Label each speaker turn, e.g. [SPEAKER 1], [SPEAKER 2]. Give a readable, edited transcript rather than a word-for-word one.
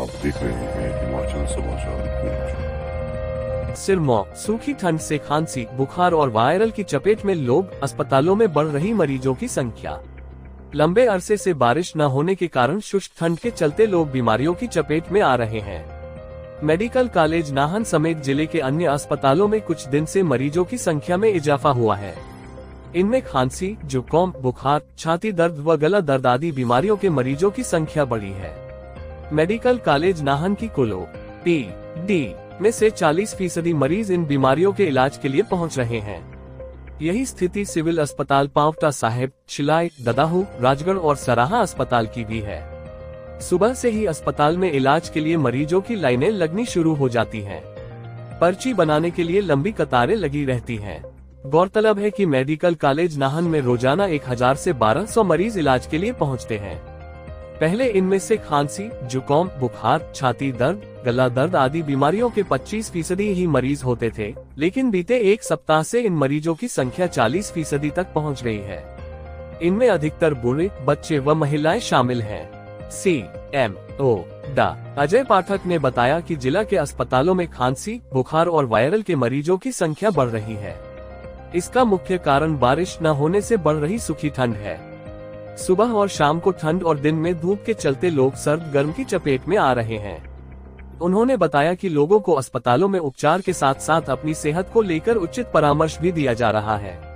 [SPEAKER 1] आप देख रहे हैं हिमाचल समाचार।
[SPEAKER 2] सिरमौर, सूखी ठंड से खांसी, बुखार और वायरल की चपेट में लोग, अस्पतालों में बढ़ रही मरीजों की संख्या। लंबे अरसे से बारिश न होने के कारण शुष्क ठंड के चलते लोग बीमारियों की चपेट में आ रहे हैं। मेडिकल कॉलेज नाहन समेत जिले के अन्य अस्पतालों में कुछ दिन से मरीजों की संख्या में इजाफा हुआ है। इनमें खांसी, जुकाम, बुखार, छाती दर्द व गला दर्द आदि बीमारियों के मरीजों की संख्या बढ़ी है। मेडिकल कॉलेज नाहन की कुल OPD में से 40% मरीज इन बीमारियों के इलाज के लिए पहुंच रहे हैं। यही स्थिति सिविल अस्पताल पांवटा साहिब, शिलाई, ददाहू, राजगढ़ और सराहा अस्पताल की भी है। सुबह से ही अस्पताल में इलाज के लिए मरीजों की लाइनें लगनी शुरू हो जाती हैं। पर्ची बनाने के लिए लंबी कतारें लगी रहती हैं। गौरतलब है कि मेडिकल कॉलेज नाहन में रोजाना 1000 से 1200 मरीज इलाज के लिए पहुंचते हैं। पहले इनमें से खांसी, जुकाम, बुखार, छाती दर्द, गला दर्द आदि बीमारियों के 25% ही मरीज होते थे, लेकिन बीते एक सप्ताह से इन मरीजों की संख्या 40% तक पहुंच गई है। इनमें अधिकतर बूढ़े, बच्चे व महिलाएं शामिल हैं। CMO डा अजय पाठक ने बताया कि जिला के अस्पतालों में खांसी, बुखार और वायरल के मरीजों की संख्या बढ़ रही है। इसका मुख्य कारण बारिश न होने से बढ़ रही सूखी ठंड है। सुबह और शाम को ठंड और दिन में धूप के चलते लोग सर्द गर्म की चपेट में आ रहे हैं। उन्होंने बताया कि लोगों को अस्पतालों में उपचार के साथ साथ अपनी सेहत को लेकर उचित परामर्श भी दिया जा रहा है।